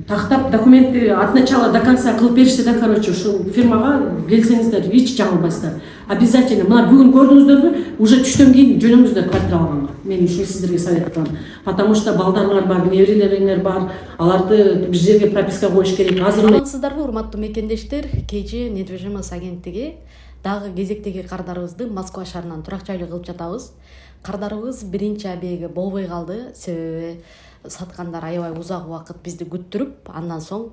тактап документти от начала до конца кылып беришсе да, короче, ушул фирмага келсеңиздер эч жаңылбайсыздар. Обязательно. Мына бүгүн көрдүңүздөрбү, уже түштөн кийин жөнөңүздөр квартира алганга. Мен ушуну сиздерге совет кылам. Потому что балдарыңар бар, неберелериңер бар. Аларды бир жерге прописка коюш керек. Азыр Амансыздарбы, урматтуу мекендештер? KG недвижимость агенттиги дагы кезектеги кардарыбызды Москва шаарынан турак жайлуу кылып жатабыз. Кардарыбыз биринчи обеги болбой калды. Себеби саткандар аябай узак убакыт бизди күттүрүп, андан соң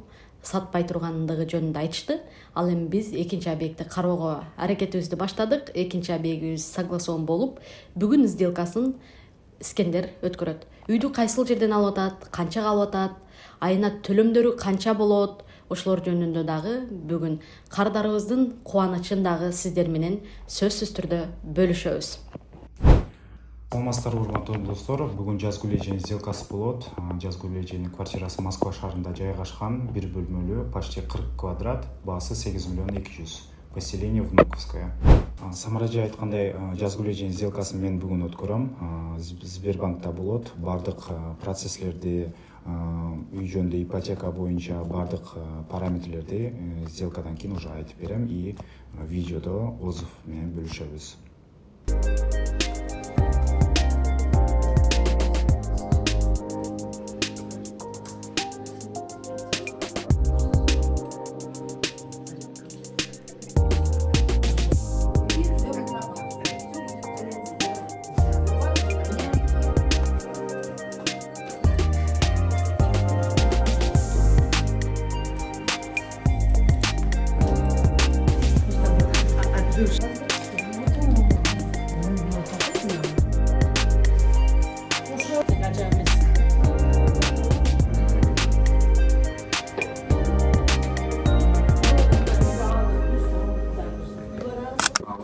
сатпай тургандыгы жөнүндө айтышты. Ал эми биз экинчи объектти кароого аракетибизди баштадык. Экинчи объектибиз согласован болуп, бүгүн сделкасын Искендер өткөрөт. Үйдү кайсыл жерден алып атат, канчага алып атат, айына төлөмдөрү канча болот, ошолор жөнүндө дагы бүгүн кардарыбыздын кубанычын дагы сиздер менен сөзсүз түрдө бөлүшөбүз. Саламатсыздарбы, урматтуу достор. Бүгүн Жаз Гүлежени сделкасы болот. Жаз Гүлежени квартирасы Москва шаарында жайгашкан, бир бөлмөлүү, почти 40 квадрат, баасы 8 миллион 200. Поселение Внуковское. Самаражай айткандай, Жаз Гүлежени сделкасын мен бүгүн өткөрөм. Сбербанкта болот. Бардык процесслерди, үй жөнүндө ипотека боюнча бардык параметрлерди сделкадан кийин уже айтып берем и видеодо отзыв менен бөлүшөбүз.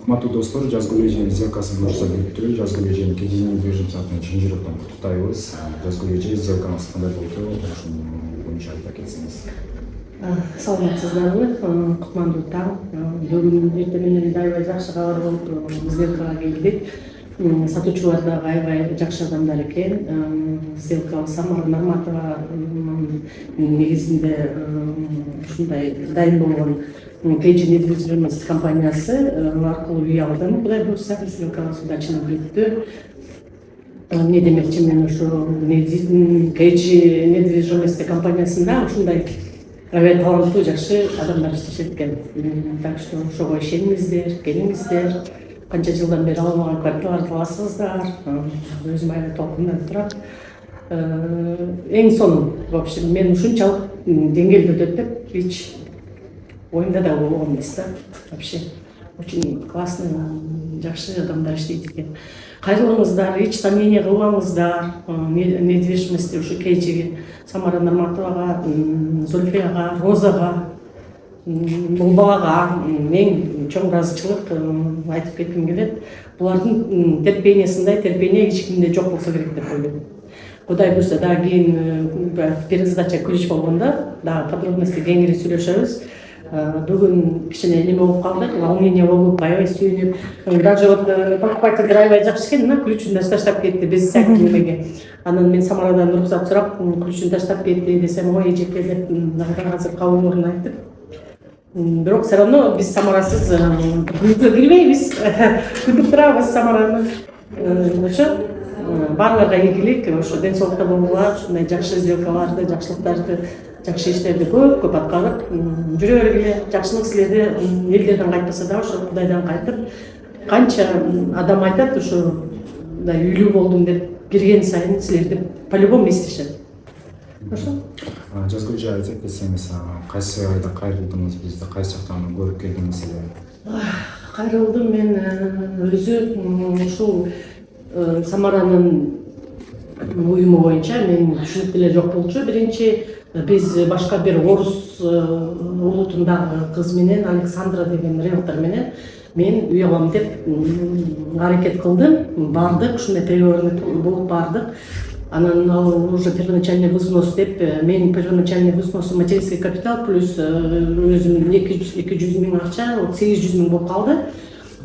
Урматтуу достор, Жаз Гүлежени сделкасын көрсө бүттү. Жаз Гүлежени KG недвижимость атынан чын жүрөктөн куттуктайбыз. Жаз Гүлежени сделкаңыз кандай болду? Ошону боюнча айта кетсеңиз. Саламатсыздарбы, кутмандуу таң. Бүгүн эртең менен аябай жакшы кабар болуп, сделкага келдик. Сатуучулар дагы аябай жакшы адамдар экен. Сделка Самара Нарматова негизинде ушундай дайын болгон KG недвижимость компаниясы аркылуу үй алдым. Кудай буюрса, сделкабыз удачно бүттү. Не демекчи, мен ушу KG недвижимость компаниясында ушундай аябай таланттуу жакшы адамдар иштешет экен. Так что ошого ишениңиздер, келиңиздер. Канча жылдан бери алмаган квартираларды аласыздар. Өзүм аябай толкунданып турам. Эң сонун, в общем, мен ушунчалык деңгээлде өтөт деп эч оюмда да болгон эмес да. Вообще очень классный, жакшы адамдар иштейт экен. Кайрылыңыздар, эч сомнение кылбаңыздар. Недвижимость ушу KG Самара Нарматовага, Зульфияга, Розага, бул балага эң чоң ыраазычылык айтып кетким келет. Булардын терпениясындай терпение эч кимде жок болсо керек деп ойлойм. Кудай буюрса, дагы кийин пересдача ключ болгондо дагы подробности кеңири сүйлөшөбүз. Бүгүн кичине неме болуп калдык, волнение болуп, аябай сүйүнүп, даже вот покупатель аябай жакшы экен, ключун да таштап кетти без всяких немеге. Анан мен Самарадан уруксат сурап, ключун таштап кетти десем, ой эжеке деп азыр кабылмагын айтып. Бирок все равно биз Самарасыз күнүгө кирбейбиз, күтүп турабыз Самараны. Ошо барларга ийгилик, ошо ден соолукта болгула, ушундай жакшы сделкаларды, жакшылыктарды, жакшы иштерди көп аткарып, жүрө бергиле. Жакшылык силерди элдерден кайтпаса да, ошо Кудайдан кайтып, канча адам айтат, ошо үйлүү болдум деп кирген сайын силерди по-любому эстешет. Ошо. Жаз Гүлежени айтып кетсеңиз, кайсы айда кайрылдыңыз, бизди кайсы жактан көрүп келдиңиз эле? Кайрылдым мен өзү ушул Самаранын уюму боюнча мен түшүнүп деле жок болчу. Биринчи биз башка бир орус улутундагы кыз менен, Александра деген риэлтор менен мен үй алам деп аракет кылдым. Бардык, ушундай переговорный болуп бардык. Анан ал уже первоначальный взнос деп, мен первоначальный взносу материнский капитал плюс өзүмдүн 200 миң акча, 800 миң болуп калды.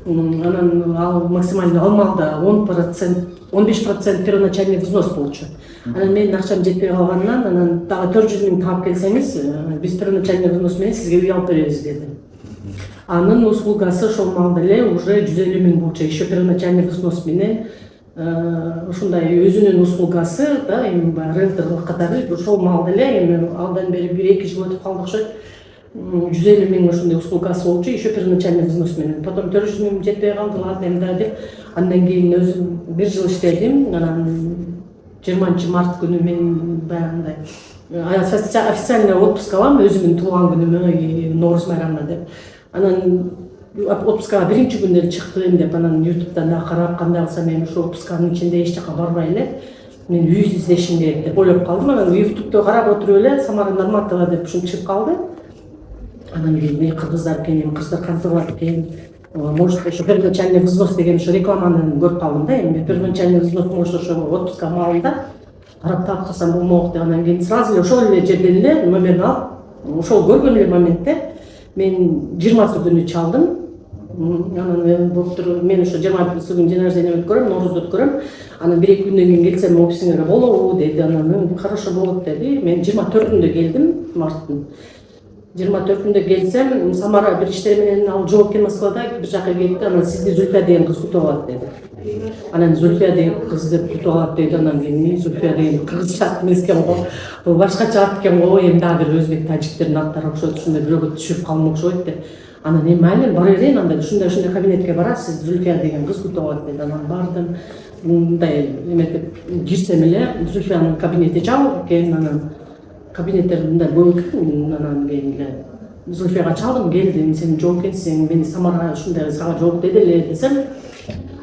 Анан ал максимально алмалда 15% первоначальный взнос болчу. Анан менин акчам жетпей калганынан анан дагы 400 миң таап келсеңиз, биз первоначальный взнос менен сизге үй алып беребиз деди. Анын услугасы ошол маалда эле уже 150 миң болчу, еще первоначальный взнос менен ушундай өзүнүн услугасы да, эми баягы рентердик катары ошол маалда эле эми алдан бери 1-2 жыл өтүп калды окшойт. 150 миң ошондой услугасы болчу, еще первоначальный взнос менен. Потом 400 миң жетпей калды, ладно эми деп. Андан кийин өзүм 1 жыл иштедим. Анан 20 март күнү мен баягындай официальный отпуск алам өзүмдүн туулган күнүмө, Норуз майрамына деп. Анан отпускага биринчи күнү эле чыктым деп, анан YouTube'дан да карап кандай кылсам эми ошо отпусканын ичинде эч жака барбай эле мен үй издешим керек деп ойлоп калдым. Анан YouTube'да карап отуруп эле Самара Норматова деп ушун чыгып калды. Анан кийин кыргыздар экен, кыргыздар кантып экен, может ошо первоначальный взнос деген ошо рекламаны көрүп калдым да, эми первоначальный взнос может ошо отпуска маалында карап таап калсам болмок деп. Анан кийин сразу эле ошол эле жерден эле номерин алып, ошол көргөн эле моментте мен 20 күнү чалдым. Анан болуптур, мен ошо 20 күнү день рождения өткөрөм, Ноорузду өткөрөм. Анан 1-2 күндөн кийин келсем офисиңерге болобу деди. Анан хорошо болот деди. Мен 24-күндө келдим, марттын. 24-күндө келсем, Самара бир иштери менен ал жооп экен Москвада, бир жака кетти. Анан сизди Зульфия деген кыз күтүп алат деди. Анан Зульфия деген кыз деп күтүп алат деди. Анан кийин Зульфия деген кыргызча ат эмес экен го, бул башкача ат экен го, эми дагы бир өзбек тажиктердин аттары окшойт, ушундай бирөөгө түшүрүп калмак окшойт деп. Анан эми майли бара берейин, анда ушундай кабинетке барасыз, Зульфия деген кыз күтүп алат деди. Анан бардым, мындай эметип кирсем эле Зульфиянын кабинети жабык экен. Анан кабинеттер мындай көп экен. Анан кийин эле Зульфияга чалдым, келдим, сен жооп экенсиң, мен Самара ушундай сага жооп деди эле десем,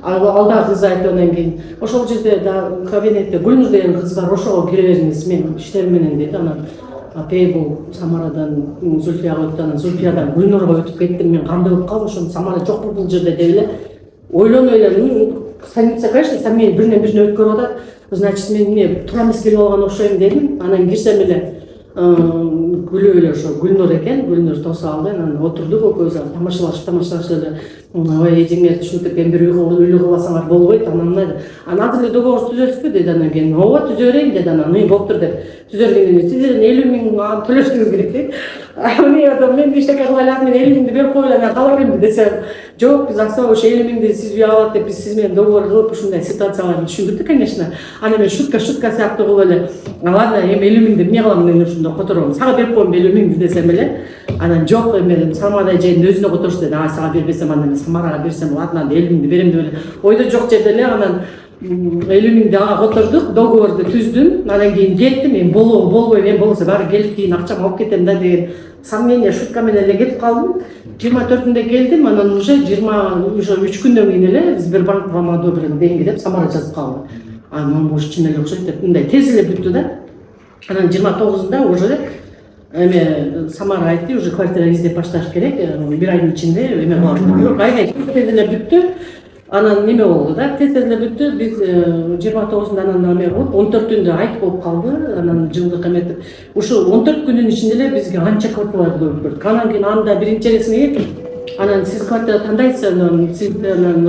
ал дагы кыз айтты. Анан кийин ошол жерде да кабинетте Гүлнур деген кыз бар, ошого кире бериңиз, мен иштерим менен деди. Анан апей бул Самарадан Зульфияга өттү, анан Зульфиядан Гүлнурга өтүп кеттим. Мен кандай болуп калдым, ошондо Самара жокпу бул жерде деп эле ойлоной эле. Станица, конечно, сам мени биринен-бирине өткөрүп атат. Значит, мен эмне туура эмес келип алган окшойм дедим. Анан кирсем эле күлүп эле ошо Гүлнур экен, Гүлнур тосуп алды. Анан отурдук экөөбүз, тамашалашып эле. Ой, эжиңер түшүнүп мен бир үй кылбасаңар болбойт. Анан азыр эле договор түзөсүзбү деди. Анан кийин ооба түзө берейин деди. Анан болуптур деп түзөргөндөн сиздерден 50 миң төлөшүңүз керек дейт. Мен иштеке кыла элем, мен 50 миңди берип коюп эле, анан кала берейинби десем, жок, биз акча ошо 50 миңди сиз үй алат деп биз сиз менен договор кылып ушундай ситуацияларды түшүндүрдүк, конечно. Анан мен шутка сыяктуу кылып эле, ладно, эми 50 миңди эмне кылам мен ушунда котором, сага берип коем 50 миңди десем эле, анан жок, эми Самара эженин өзүнө которуш деди. Сага бербесем анда мен Самарага берсем, ладно, 50 миңди берем деп эле ойдо жок жерде эле анан 50 миңди ага котордук, договорду түздүм. Анан кийин кеттим, мен болбой, мен болбосо баары келип кийин акчамды алып кетем да деген сомнение, шутка менен эле кетип калдым. 24-күндө келдим, анан уже 23 күндөн кийин эле Сбербанк вам одобрен деньги деп Самара жазып калды. Анан может чын эле окшойт деп мындай тез эле бүттү да. Анан 29-унда уже эме Самара айтты, уже квартира издеп башташ керек, бир айдын ичинде эме кылабыз. Айга тез эле бүттү. Анан неме болду да, тез эле бүттү. Биз 29-унда анан эме болуп, 14-түндө айт болуп калды. Анан жылдык эметип, ушу 14 күнүн ичинде эле бизге анча квартиралар көрүп көрдүк. Анан кийин анда биринчи элесине анан сиз квартира тандайсыз, сиз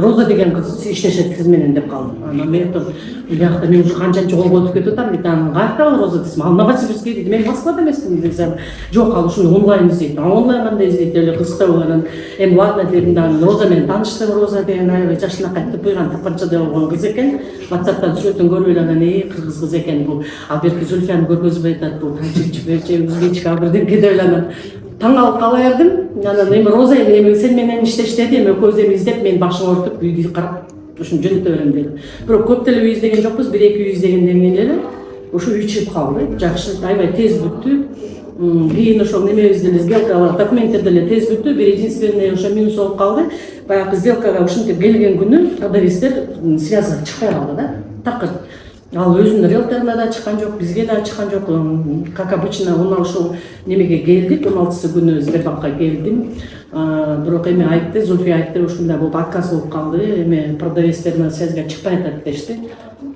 Роза деген кыз иштешет сиз менен деп калды. Анан мен айттым, биякта мен уже канчанчы колго өтүп кетип атам дейт. Анан кайда Роза десем, ал Новосибирскте дейт. Мен Москвада эмесмин десем, жок, ал ушуну онлайн издейт. Онлайн кандай издейт деп эле кызыктап анан эми ладно дедим да, Роза менен тааныштым. Роза деген аябай жашынакай тыпыйган тапанча болгон кыз экен. WhatsApp'тан сүрөтүн көрүп эле анан кыргыз кыз экен бул. Ал берки Зульфияны көргөзбөй атат, бул тажикчи, өзбекчи бирдеке деп эле анан таң алып кала бердим. Анан эми Роза эми сен менен иштеш деди, эми экөөбүз эми издеп мен башыңа ортуп үйдү карап ушуну жөнөтө берем деди. Бирок көп деле үй издеген жокпуз, 1-2 үй издегенден кийин эле ушу үй чыгып калды. Жакшы, аябай тез бүттү. Кийин ошол немебиз деле сделкалар, документтер деле тез бүттү. Бир единственный ошо минус болуп калды. Баягы сделкага ушинтип келген күнү продавецтер связга чыкпай калды да. Такыр Ал өзүнүн риэлторуна да чыккан жок, бизге да чыккан жок. Как обычно, мына ушул немеге келдик, 16 күнү Сбербанкка келдим. Бирок эми айтты, Зульфия айтты, ушундай болуп отказ болуп калды, эми продавецтер менен связьга чыкпай атат дешти.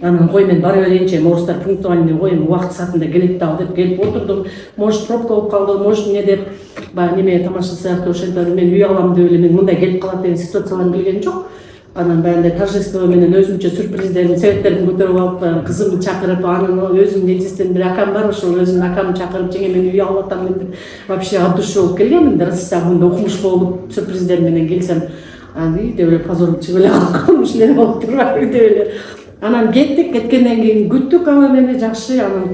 Анан кой мен бара берейинчи, эми орустар пунктуальный го, эми убакыт саатында келет дагы деп келип отурдум. Может пробка болуп калды, может эмне деп баягы неме тамаша сыяктуу ошентип мен үй алам деп эле мен мындай келип калат деген ситуацияларым келген жок. Анан баягындай торжество менен өзүмчө сюрприздерин, себептерин көтөрүп алып, кызымды чакырып, анын өзүмдүн эжесинен бир акам бар, ошол өзүмдүн акамды чакырып, жеңе мен үй алып атам деп вообще от души болуп келгенмин. Раз мындай окумуш болуп сюрприздер менен келсем, аны деп эле позор чыгып эле калгам, ушул эле болуп турбайбы деп эле. Анан кеттик, кеткенден кийин күттүк ага мени жакшы. Анан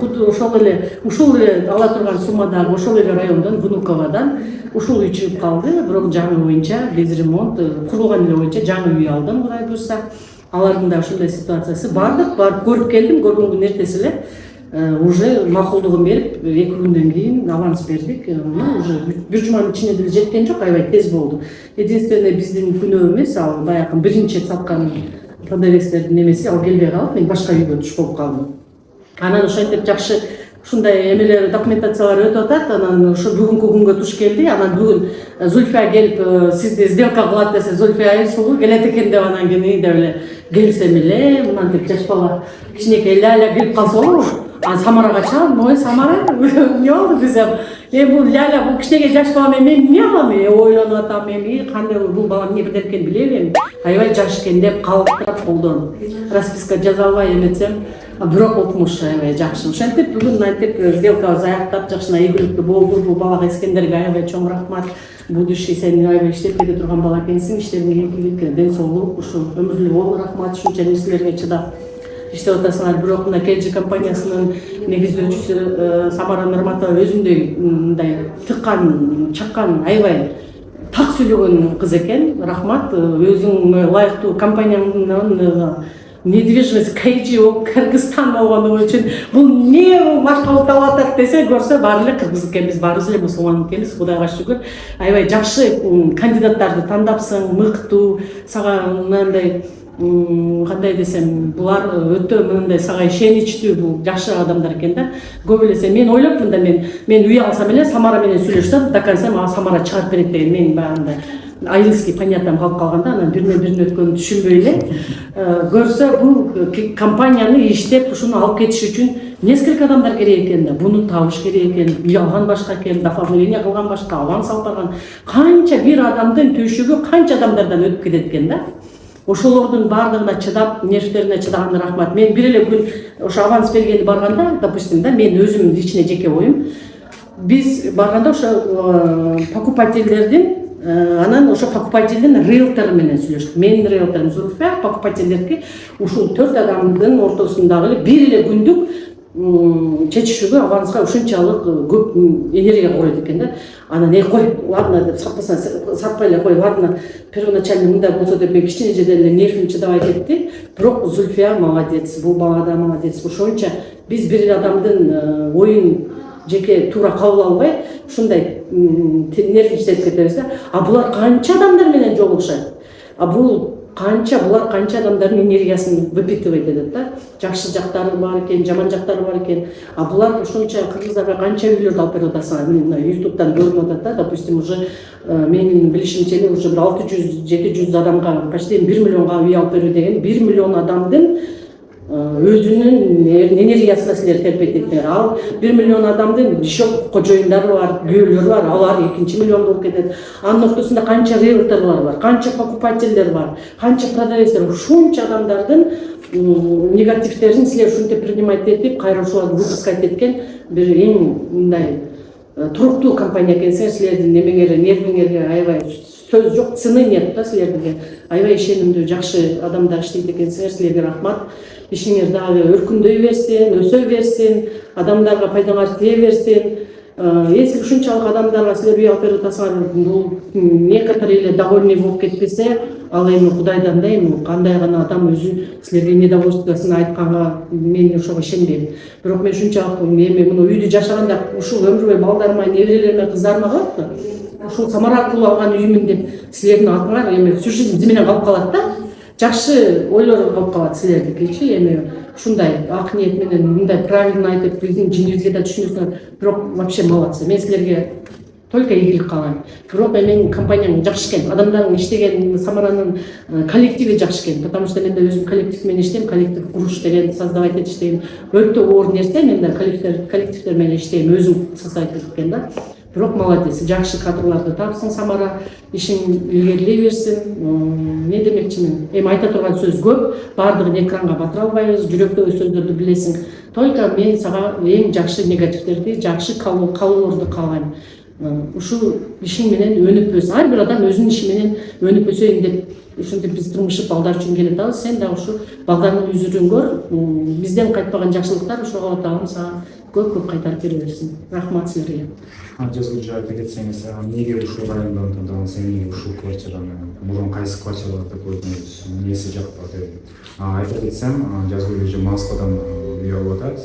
ушул эле ала турган суммадагы ошол эле райондон, Внуковадан ушул үй чыгып калды. Бирок жаңы боюнча без ремонт курулган эле боюнча жаңы үй алдым, Кудай буйрса. Алардын да ушундай ситуациясы. Барып көрүп келдим, көргөн күн эртеси эле уже макулдугун берип, 2 күндөн кийин аванс бердик. Уже бир жуманын ичинде деле жеткен жок, аябай тез болду. Единственное биздин күнөө эмес, ал баягы биринчи саткан продавецтердин немеси ал келбей калып, мен башка үйгө туш болуп калдым. Анан ошентип жакшы ушундай эмелер, документациялар өтүп атат. Анан ошо бүгүнкү күнгө туш келди. Анан бүгүн Зульфия келип сизди сделка кылат десе, Зульфия сулуу келет экен деп, анан кийин деп эле келсем эле, мынантип жаш бала кичинекей Ляля келип калса болобу? Анан Самарага чыгам, ой Самара, эмне болду десем, бул Ляля, бул кичинекей жаш бала мен эмне кылам? Ойлонуп атам, эми кандай бул бала эмне берет билебейм. Аябай жаш экен деп калыптап колдон расписка жаза албай эметсем, бирок окумуш аябай жакшы. Ошентип бүгүн мынтип сделкабыз аяктап жакшына ийгиликтүү болду. Бул балага Эскендерге аябай чоң рахмат. Будущий сен аябай иштеп келе турган бала экенсиң, иштериңе ийгилик, ден соолук, ушул өмүрлүк болго рахмат, ушунча нерселерге чыдап иштеп атасыңар. Бирок мына KG компаниясынын негиздөөчүсү Самара Нурматова өзүндөй мындай тыккан, чаккан, аябай так сүйлөгөн кыз экен. Рахмат, өзүң ылайыктуу компаниянын недвижимость KG болуп Кыргызстан болгону үчүн бул эмне башкалып алып атат десе, көрсө баары эле кыргыз экенбиз, баарыбыз эле мусулман экенбиз, Кудайга шүгүр. Аябай жакшы кандидаттарды тандапсың, мыктуу, сага мындай кандай десем, булар өтө мындай сага ишеничтүү, бул жакшы адамдар экен да. Көп эле мен ойлопмун да, мен үй алсам эле Самара менен сүйлөшсөм, до конца мага Самара чыгарып берет деген мен баягындай айылский понятиям калып калганда, анан биринен өткөнүн түшүнбөй эле көрсө бул компанияны иштеп ушуну алып кетиш үчүн несколько адамдар керек экен да. Буну табыш керек экен, үй алган башка экен, оформление кылган башка, аванс алып барган. Канча бир адамдын түйшүгү канча адамдардан өтүп кетет экен да. Ошолордун баардыгына чыдап, нервтерине чыдаганына рахмат. Мен бир эле күн ошо аванс бергенди барганда, допустим да, мен өзүм личный жеке оюм. Биз барганда ошо покупательдердин, анан ошо покупательдин риэлтору менен сүйлөштүк. Менин риэлторум Зульфия, покупательдерди ушул 4 адамдын ортосундагы эле бир эле күндүк чечишүүгө, аванска ушунчалык көп энергия курайт экен да. Анан кой, ладно деп сатпай эле кой, ладно, первоначально мындай болсо деп мен кичине жерден эле нервим чыдабай кетти. Бирок Зульфия молодец, бул бала да молодец. Ошонча биз бир эле адамдын оюн жеке туура кабыл албай, ушундай нервичтеп кетебиз да. А булар канча адамдар менен жолугушат? Булар канча адамдардын энергиясын выпитывать этет да. Жакшы жактары бар экен, жаман жактары бар экен. А булар ошонча кыргыздарга канча үйлөрдү алып берип атасыңар? Мына YouTube'дан көрүнүп атат да. Допустим, уже менин билишимче уже 600-700 адамга, почти 1 миллионга үй алып берүү деген 1 миллион адамдын өзүнүн энергиясына силер терпетиптер. Ал 1 миллион адамдын еще кожоюндары бар, күйөөлөрү бар, алар 2 миллион болуп кетет. Анын ортосунда канча риэлторлор бар, канча покупательдер бар, канча продавецтер, ушунча адамдардын негативтерин силер ушинтип принимать этип, кайра ошолорду выпускать эткен бир эң мындай туруктуу компания экенсиңер. Силердин немеңерге, нервиңерге аябай сөз жок, цены нет да силерге. Аябай ишенимдүү, жакшы адамдар иштейт экенсиңер. Силерге рахмат. Ишиңер дагы өркүндөй берсин, өсө берсин, адамдарга пайдаңар тие берсин. Если ушунчалык адамдарга силер үй алып берип атасыңар, бул некоторые эле довольный болуп кетпесе, ал эми Кудайдан да, эми кандай гана адам өзү силерге недовольствосын айтканга мен ошого ишенбейм. Бирок мен ушунчалык эми муну үйдү жашаганда ушул өмүр бою балдарыма, неберелериме, кыздарыма калат да. Ушул Самара аркылуу алган үйүмүн деп силердин атыңар эми всю жизнь менен калып калат да. жакшы ойлор болуп калат силердикичи. Эми ушундай ак ниет менен мындай правильно айтып биздин жинибизге да түшүнөсүңөр, бирок вообще молодцы. Мен силерге только ийгилик каалайм. Бирок менин компанияң жакшы экен, адамдардын иштеген Самаранын коллективи жакшы экен, потому что мен да өзүм коллектив менен иштейм, коллектив куруш деген, создавать этиш деген өтө оор нерсе. Мен да коллективдер менен иштейм, өзүм создавать эткен да. Бирок молодец, жакшы кадрларды тапсын Самара, ишин илгерилей берсин. Не демекчимин? Эми айта турган сөз көп, баардыгын экранга батыра албайбыз, жүрөктөгү сөздөрдү билесиң. Только мен сага эң жакшы негативдерди, жакшы каалоолорду каалайм. Ушул ишиң менен өнүп өс. Ар бир адам өзүнүн иши менен өнүп өсөйүн деп ушинтип биз тырмышып балдар үчүн келатабыз. Сен да ушу балдардын үзүрүн көр. Бизден кайтпаган жакшылыктар ошого дагы сага көп кайтарып бере берсин. Рахмат силерге. Жазгычы айта кетсеңиз, эмнеге ушул райондон тандагансыз, эмнеге ушул квартираны, мурун кайсы квартираларда көрдүңүз, эмнеси жакпады? Айта кетсем, Жазгычы Москвадан үй алып атат,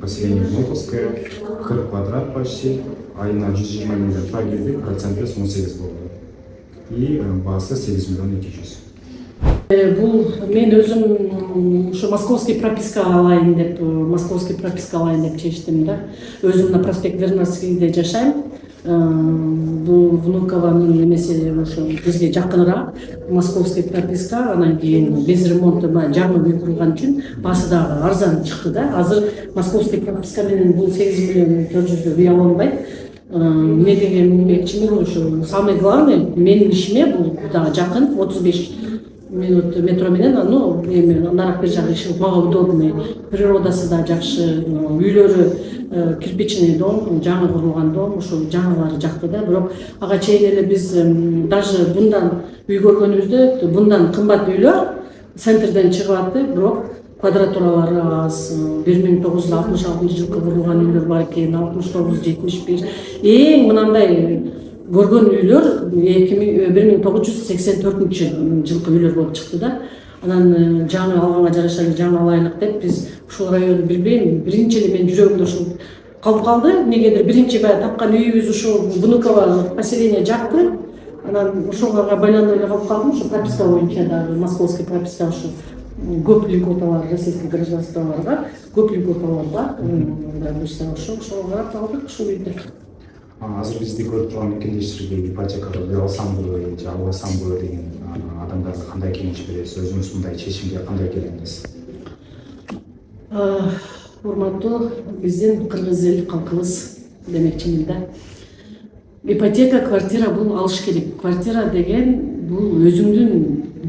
поселение Внуковское, 40 квадрат почти, айына 120 миллион тура келди, проценти 18 болду. И баасы 8 миллион 200. Бул мен өзүм ушу московский прописка алайын деп чечтим да. Өзүм на проспект Вернадскийде жашайм. Бул Внукованын немеси ошо бизге жакыныраак, московский прописка, анан кийин без ремонту жаңы үй курулган үчүн баасы дагы арзан чыкты да. Азыр московский прописка менен бул 8 миллион 400 үй ала албайт. Эмне демекчимин, ушу самый главный менин ишиме бул дагы жакын, 35 минут метро менен, эми нарак бир жагы иши мага удобный, природасы да жакшы, үйлөрү кирпичный дом, жаңы курулган дом, ошо жаңылары жакты да. Бирок ага чейин эле биз даже bundan үй көргөнүбүздө bundan кымбат үйлөр центрден чыгып атты, бирок квадратуралары аз. 1966 жылкы курулган үйлөр бар экен, 69-71. Эң мынандай көргөн үйлөр 1984 жылкы үйлөр болуп чыкты да. Анан жаңы алганга жараша жаңы алайлык деп биз ушул районду билбейм, биринчи эле менин жүрөгүмдө ушул калып калды. Эмнегедир биринчи баягы тапкан үйүбүз ушул Внуково поселение жакты. Анан ошого байланып эле калып калдым. Ушу прописка боюнча дагы московский прописка ушу көп льготалар, российский гражданстволорго көп льготалар бар. Буюрса ошого карап калдык ушул үйдө. Азыр бизди көрүп турган мекендештерге ипотекага бер алсамбы же албасамбы деген адамдарга кандай кеңеш бересиз? Өзүңүз мындай чечимге кандай келдиңиз? Урматтуу биздин кыргыз эл калкыбыз демекчимин да. Ипотека, квартира бул алыш керек. Квартира деген бул өзүңдүн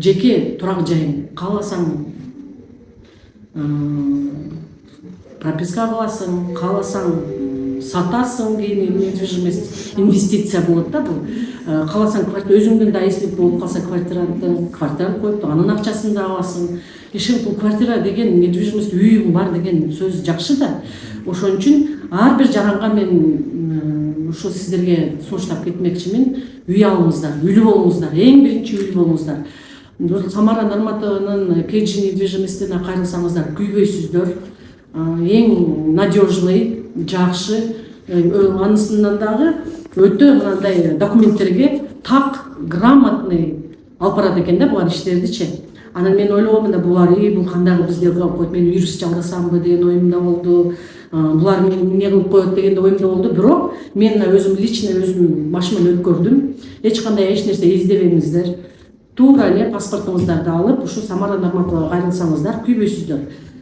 жеке турак жайың. Кааласаң прописка кыласың, кааласаң сатасың, кийин недвижимость, инвестиция болот да бул. Кааласаң квартира өзүңдүн да эслик болуп калса квартираны коюп, анын акчасын да аласың. Иши бул квартира деген недвижимость үйүң бар деген сөз жакшы да. Ошон үчүн ар бир жаранга мен ушул сиздерге сунуштап кетмекчимин. Үй алыңыздар, үйлүү болуңуздар, эң биринчи үйлүү болуңуздар. Самара Норматованын KG недвижимостине кайрылсаңыздар күйбөйсүздөр. Эң надежный, жакшы, анысынан дагы өтө мындай документтерге так, грамотный алып барат экен да булар иштердичи. Анан мен ойлогом да булар бул кандай бизде кылып коет, мен юрист жалдасамбы деген оюмда болду. Булар мени эмне кылып коет деген оюмда болду. Бирок мен өзүм лично өзүм башыман өткөрдүм. Эч кандай эч нерсе издебеңиздер. Туура эле паспортуңуздарды алып, ушу Самара Норматовага кайрылсаңыздар күйбөйсүздөр.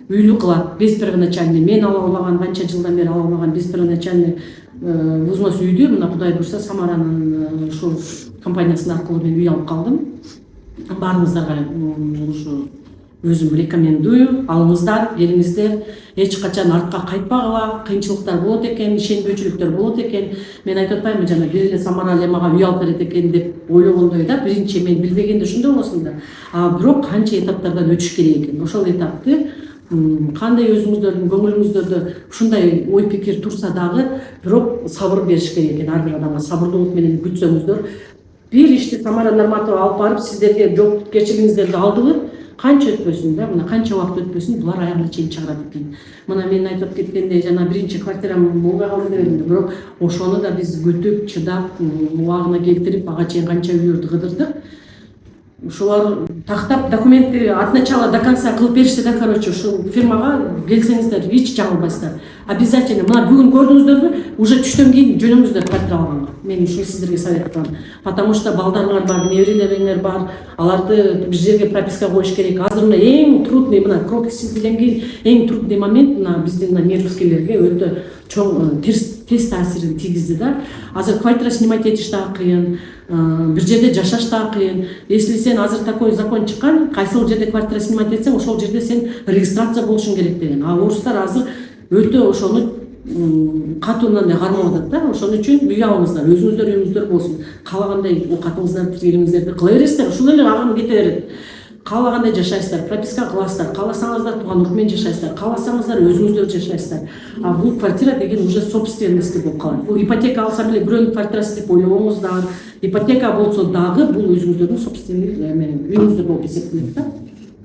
Үйлүү кылат, без первоначальный. Мен ала албаган, канча жылдан бери ала албаган без первоначальный взнос үйдү, мына Кудай буйрса Самаранын ушул компаниясы аркылуу мен үй алып калдым. Баарыңыздарга ушу өзүм рекомендую, алыңыздар, келиңиздер, эч качан артка кайтпагыла, кыйынчылыктар болот экен, ишенбөөчүлүктөр болот экен. Мен айтып атпаймынбы жана бир эле Самара эле мага үй алып берет экен деп ойлогондой да, биринчи мен билбегенде ошондой болосун да. Бирок канча этаптардан өтүш керек экен. Ошол этапты кандай өзүңүздөрдүн көңүлүңүздөрдө ушундай ой пикир турса дагы, бирок сабыр бериш керек экен. Ар бир адамга сабырдуулук менен күтсөңүздөр, бир ишти Самара Норматова алып барып сиздерге жоопкерчилигиңиздерди алдыбы, канча өтпөсүн да, мына канча убакыт өтпөсүн, булар аягына чейин чыгарат экен. Мына мен айтып кеткендей, жана биринчи квартирам болбой калды дегенде, бирок ошону да биз күтүп, чыдап, убагына келтирип, ага чейин канча үйлөрдү кыдырдык. Ушулар тактап документти от начала до конца кылып беришсе да, короче, ушул фирмага келсеңиздер эч жаңылбайсыздар. Обязательно мына бүгүн көрдүңүздөрбү, уже түштөн кийин жөнөңүздөр квартира алганга. Мен ушул сиздерге совет кылам. Потому что балдарыңар бар, неберелериңер бар, аларды бир жерге прописка коюш керек. Азыр мына эң трудный, мына крокус сентябрден кийин эң трудный момент мына биздин мына нервскийлерге өтө чоң терс таасирин тийгизди да. Азыр квартира снимать этиш да кыйын, бир жерде жашаш да кыйын. Если сен азыр такой закон чыккан, кайсыл жерде квартира снимать этсең, ошол жерде сен регистрация болушуң керек деген. А орустар азыр өтө ошону катуу мындай кармап атат да. Ошон үчүн үй алыңыздар, өзүңүздөр үйүңүздөр болсун. Каалагандай оокатыңыздарды, тиргелиңиздерди кыла бересиздер, ушул эле агам кете берет. Каалагандай жашайсыздар, прописка кыласыздар, кааласаңыздар тууган урук менен жашайсыздар, кааласаңыздар өзүңүздөр жашайсыздар. А бул квартира деген уже собственность болуп калат. Бул ипотека алсам эле бирөөнүн квартирасы деп ойлобоңуздар. Ипотека болсо дагы бул өзүңүздөрдүн собственный үйүңүздөр болуп эсептелет да.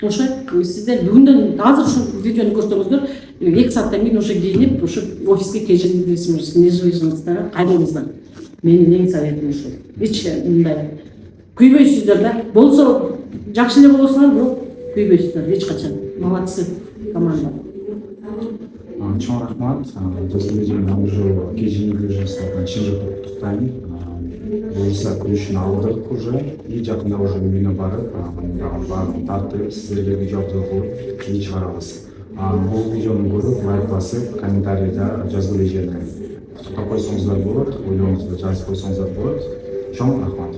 Ошо сиздер бүгүндөн азыр ушул видеону көрсөңүздөр 2 сааттан кийин уже кийинип ушу офиске недвижимостьтага кайрылыңыздар. Менин эң советим ушул. Эч мындай күйбөйсүздөр да. Болсо жакшы эле болосуңар, бирок күйбөйсүздөр эч качан. Молодцы команда. Чоң рахмат. Жазгулежен уже KG недвижимостьтан чын жүрөктөн куттуктайм. Буюрса күрүшүн алдык уже и жакында уже үйүнө барып, баарын тартып, сиздерге видео кылып чыгарабыз. Бул видеону көрүп, лайк басып, комментарийда Жазгулежени куттуктап койсоңуздар болот, ойлооңузду жазып койсоңуздар болот. Чоң рахмат.